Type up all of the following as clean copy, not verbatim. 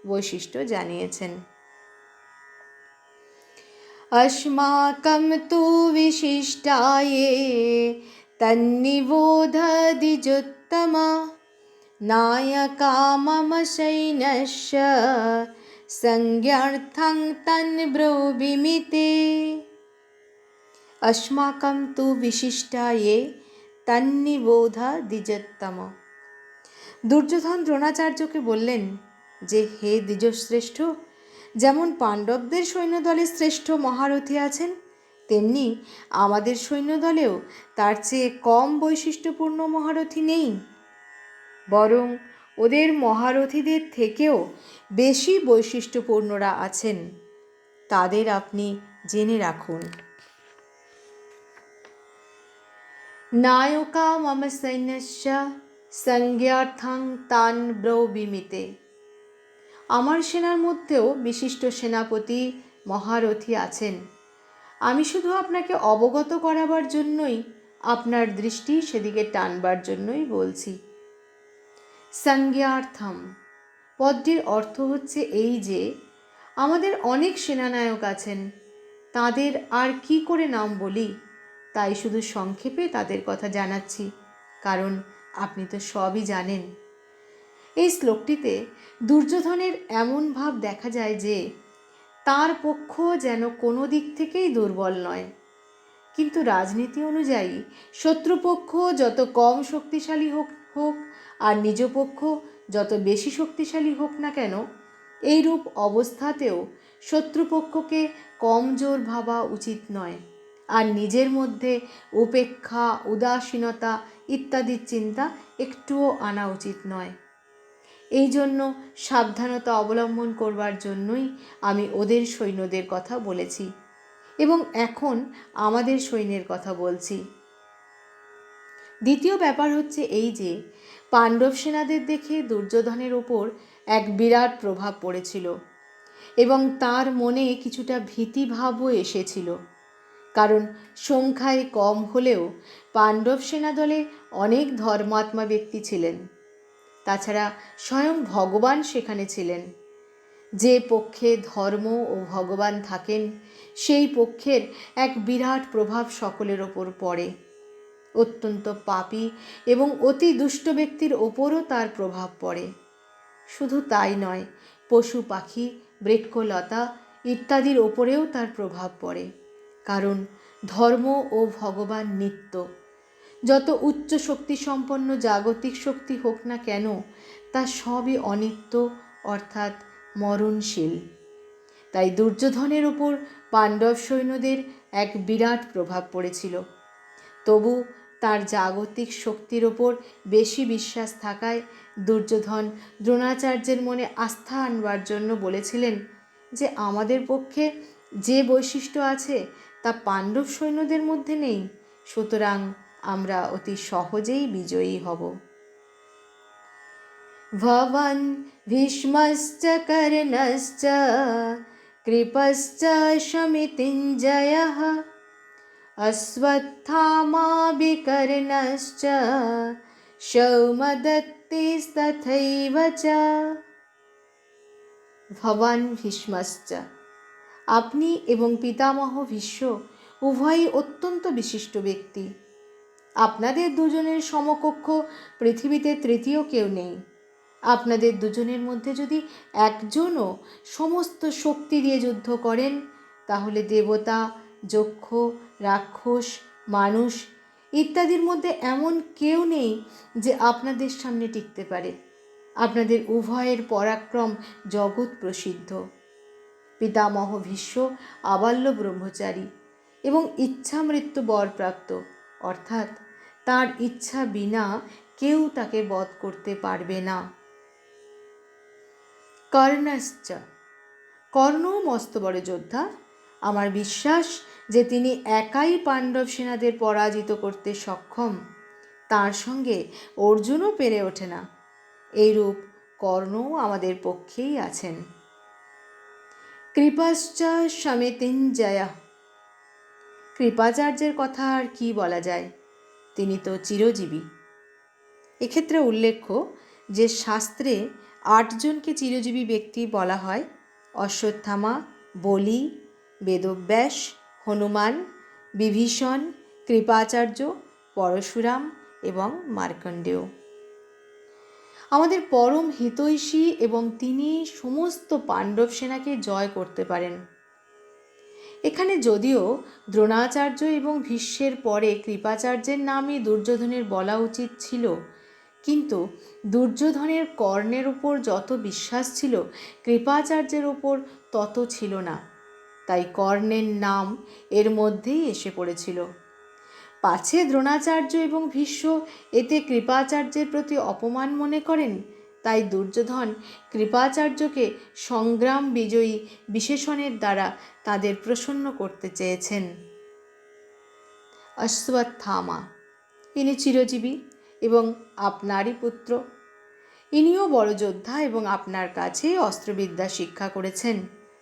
বৈশিষ্ট্য জানিয়েছেন। अस्माकं तु विशिष्टाये तन्निबोध द्विजोत्तम नायका मम सैन्यस्य संज्ञार्थं तन्ब्रूवीमि ते। अस्माकं तु विशिष्टाये तन्निबोध द्विजोत्तम। দুর্যোধন দ্রোণাচার্যকে বললেন যে, হে দ্বিজশ্রেষ্ঠ, যেমন পাণ্ডবদের সৈন্যদলে শ্রেষ্ঠ মহারথী আছেন, তেমনি আমাদের সৈন্যদলেও তার চেয়ে কম বৈশিষ্ট্যপূর্ণ মহারথী নেই, বরং ওদের মহারথীদের থেকেও বেশি বৈশিষ্ট্যপূর্ণরা আছেন। তাদের আপনি জেনে রাখুন। নায়কা মম সৈন্যস্য সংজ্ঞার্থং তান ব্রবীমি তে। আমার সেনার মধ্যেও বিশিষ্ট সেনাপতি মহারথী আছেন। আমি শুধু আপনাকে অবগত করাবার জন্যই, আপনার দৃষ্টি সেদিকে টানবার জন্যই বলছি। সংজ্ঞার্থম পদটির অর্থ হচ্ছে এই যে, আমাদের অনেক সেনানায়ক আছেন, তাদের আর কি করে নাম বলি, তাই শুধু সংক্ষেপে তাদের কথা জানাচ্ছি, কারণ আপনি তো সবই জানেন। এই শ্লোকটিতে দুর্যোধনের এমন ভাব দেখা যায় যে তার পক্ষ যেন কোনো দিক থেকেই দুর্বল নয়, কিন্তু রাজনীতি অনুযায়ী শত্রুপক্ষ যত কম শক্তিশালী হোক আর নিজ পক্ষ যত বেশি শক্তিশালী হোক না কেন, এইরূপ অবস্থাতেও শত্রুপক্ষকে কমজোর ভাবা উচিত নয়, আর নিজের মধ্যে উপেক্ষা, উদাসীনতা ইত্যাদির চিন্তা একটুও আনা উচিত নয়। এই জন্য সাবধানতা অবলম্বন করবার জন্যই আমি ওদের সৈন্যদের কথা বলেছি, এবং এখন আমাদের সৈন্যের কথা বলছি। দ্বিতীয় ব্যাপার হচ্ছে এই যে, পাণ্ডব সেনাদের দেখে দুর্যোধনের ওপর এক বিরাট প্রভাব পড়েছিল, এবং তার মনে কিছুটা ভীতিভাবও এসেছিল, কারণ সংখ্যায় কম হলেও পাণ্ডব সেনাদলে অনেক ধর্মাত্মা ব্যক্তি ছিলেন। তাছাড়া স্বয়ং ভগবান সেখানে ছিলেন। যে পক্ষে ধর্ম ও ভগবান থাকেন, সেই পক্ষের এক বিরাট প্রভাব সকলের ওপর পড়ে। অত্যন্ত পাপী এবং অতি দুষ্ট ব্যক্তির ওপরও তার প্রভাব পড়ে। শুধু তাই নয়, পশু পাখি, বৃক্ষলতা ইত্যাদির ওপরেও তার প্রভাব পড়ে, কারণ ধর্ম ও ভগবান নিত্য। যত উচ্চ শক্তি সম্পন্ন জাগতিক শক্তি হোক না কেন, তা সবই অনিত্য, অর্থাৎ মরণশীল। তাই দুর্যোধনের ওপর পাণ্ডব সৈন্যদের এক বিরাট প্রভাব পড়েছিল। তবু তার জাগতিক শক্তির ওপর বেশি বিশ্বাস থাকায় দুর্যোধন দ্রোণাচার্যের মনে আস্থা আনবার জন্য বলেছিলেন যে, আমাদের পক্ষে যে বৈশিষ্ট্য আছে তা পাণ্ডব সৈন্যদের মধ্যে নেই, সুতরাং আমরা অতি সহজেই বিজয়ী হব। ভবন ভীষ্মশ্চ কর্ণশ্চ কৃপশ্চ শমিতিঞ্জয়ঃ অশ্বত্থামা বিকর্ণশ্চ সৌমদত্তিস্তথৈব চ। ভবান ভীষ্মশ্চ, আপনি এবং পিতামহ ভীষ্ম উভয়ই অত্যন্ত বিশিষ্ট ব্যক্তি। আপনাদের দুজনের সমকক্ষ পৃথিবীতে তৃতীয় কেউ নেই। আপনাদের দুজনের মধ্যে যদি একজনও সমস্ত শক্তি দিয়ে যুদ্ধ করেন, তাহলে দেবতা, যক্ষ, রাক্ষস, মানুষ ইত্যাদির মধ্যে এমন কেউ নেই যে আপনাদের সামনে টিকতে পারে। আপনাদের উভয়ের পরাক্রম জগৎ প্রসিদ্ধ। পিতামহ ভীষ্ম আবাল্য ব্রহ্মচারী এবং ইচ্ছামৃত্যু বরপ্রাপ্ত, অর্থাৎ তার ইচ্ছা বিনা কেউ তাকে বধ করতে পারবে না। কর্ণশ্চ, কর্ণও মস্ত বড় যোদ্ধা। আমার বিশ্বাস যে তিনি একাই পাণ্ডব সেনাদের পরাজিত করতে সক্ষম, তার সঙ্গে অর্জুনও পেরে ওঠে না। এইরূপ কর্ণও আমাদের পক্ষেই আছেন। কৃপশ্চ শমিতিঞ্জয়ঃ, কৃপাচার্যের কথা আর কি বলা যায়, তিনি তো চিরজীবী। এক্ষেত্রে উল্লেখ্য যে শাস্ত্রে 8জনকে চিরজীবী ব্যক্তি বলা হয়: অশ্বত্থামা, বলি, বেদব্যাস, হনুমান, বিভীষণ, কৃপাচার্য, পরশুরাম এবং মার্কণ্ডেয়। আমাদের পরম হিতৈষী এবং তিনি সমস্ত পাণ্ডব সেনাকে জয় করতে পারেন। এখানে যদিও দ্রোণাচার্য এবং ভীষ্মের পরে কৃপাচার্যের নামই দুর্যোধনের বলা উচিত ছিল, কিন্তু দুর্যোধনের কর্ণের উপর যত বিশ্বাস ছিল কৃপাচার্যের ওপর তত ছিল না, তাই কর্ণের নাম এর মধ্যেই এসে পড়েছিল। পাছে দ্রোণাচার্য এবং ভীষ্ম এতে কৃপাচার্যের প্রতি অপমান মনে করেন, তাই দুর্যোধন কৃপাচার্যকে সংগ্রাম বিজয়ী বিশেষণের দ্বারা তাদের প্রসন্ন করতে চেয়েছেন। অশ্বত্থামা, ইনি চিরজীবী এবং আপনারই পুত্র। ইনিও বড় যোদ্ধা এবং আপনার কাছে অস্ত্রবিদ্যা শিক্ষা করেছেন।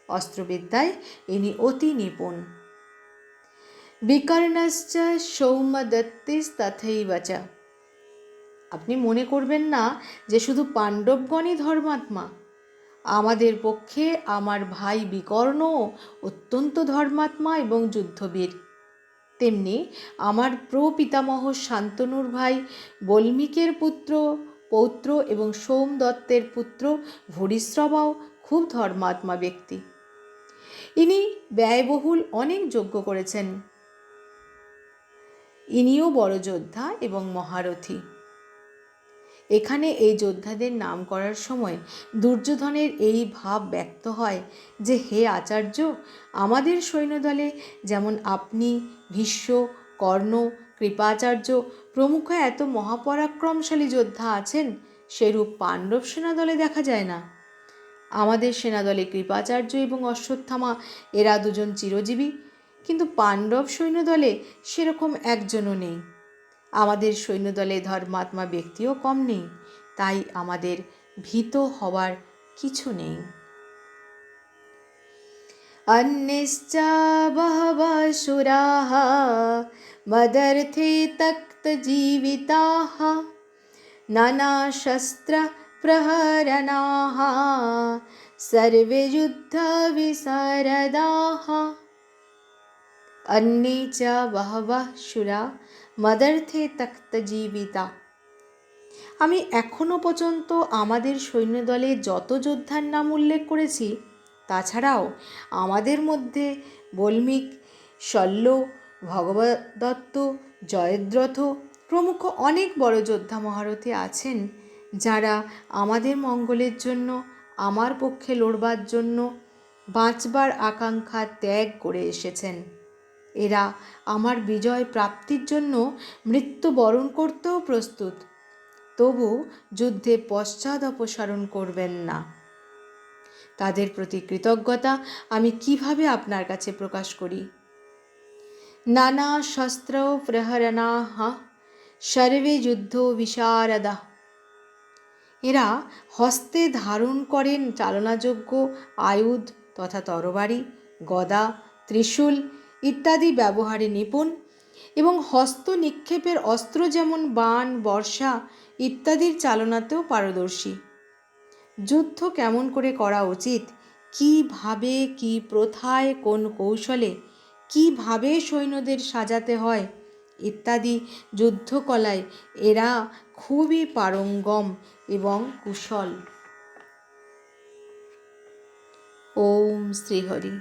অস্ত্রবিদ্যায় ইনি অতি নিপুণ। বিকর্ণশ্চ সৌম্যদত্তিস্তথৈব চ। আপনি মনে করবেন না যে শুধু পাণ্ডবগণই ধর্মাত্মা। আমাদের পক্ষে আমার ভাই বিকর্ণ অত্যন্ত ধর্মাত্মা এবং যুদ্ধবীর। তেমনি আমার প্রপিতামহ শান্তনুর ভাই বল্মীকের পৌত্র এবং সোমদত্তের পুত্র ভূরিশ্রবাও খুব ধর্মাত্মা ব্যক্তি। ইনি ব্যয়বহুল অনেক যজ্ঞ করেছেন। ইনিও বড় যোদ্ধা এবং মহারথী। এখানে এই যোদ্ধাদের নাম করার সময় দুর্যোধনের এই ভাব ব্যক্ত হয় যে, হে আচার্য, আমাদের সৈন্যদলে যেমন আপনি, ভীষ্ম, কর্ণ, কৃপাচার্য প্রমুখ এত মহাপরাক্রমশালী যোদ্ধা আছেন, সেরূপ পাণ্ডব সেনাদলে দেখা যায় না। আমাদের সেনাদলে কৃপাচার্য এবং অশ্বত্থামা এরা দুজন চিরজীবী, কিন্তু পাণ্ডব সৈন্যদলে সেরকম একজনও নেই। আমাদের সৈন্যদলে ধর্মাত্মা ব্যক্তিও কম নেই, তাই আমাদের ভীত হওয়ার কিছু নেই। অন্যশ্চ বহবঃ সুরাঃ মদর্থে তক্ত জীবিতাঃ নানা শস্ত্র প্রহরণাঃ সর্বে যুদ্ধ বিশারদাঃ। অন্যে চ বহবঃ সুরা মদর্থে তক্ত জীবিতা। আমি এখনও পর্যন্ত আমাদের সৈন্যদলে যত যোদ্ধার নাম উল্লেখ করেছি, তাছাড়াও আমাদের মধ্যে বল্মীক, শল্য, ভগদত্ত, জয়দ্রথ প্রমুখ অনেক বড় যোদ্ধা মহারথী আছেন, যারা আমাদের মঙ্গলের জন্য, আমার পক্ষে লড়বার জন্য বাঁচবার আকাঙ্ক্ষা ত্যাগ করে এসেছেন। এরা আমার বিজয় প্রাপ্তির জন্য মৃত্যুবরণ করতেও প্রস্তুত, তবু যুদ্ধে পশ্চাৎ অপসারণ করবেন না। তাদের প্রতি কৃতজ্ঞতা আমি কিভাবে আপনার কাছে প্রকাশ করি? নানা শস্ত্র প্রহরণাঃ সর্বে যুদ্ধ বিশারদাঃ। এরা হস্তে ধারণ করেন চালনাযোগ্য আয়ুধ তথা তরবারি, গদা, ত্রিশূল ইত্যাদি ব্যবহারে নিপুণ এবং হস্ত নিক্ষেপের অস্ত্র যেমন বাণ, বর্ষা ইত্যাদির চালনাতেও পারদর্শী। যুদ্ধ কেমন করে করা উচিত, কিভাবে, কি প্রথায়, কোন কৌশলে, কিভাবে সৈন্যদের সাজাতে হয় ইত্যাদি যুদ্ধকলায় এরা খুবই পারঙ্গম এবং কুশল। ওম শ্রীহরি।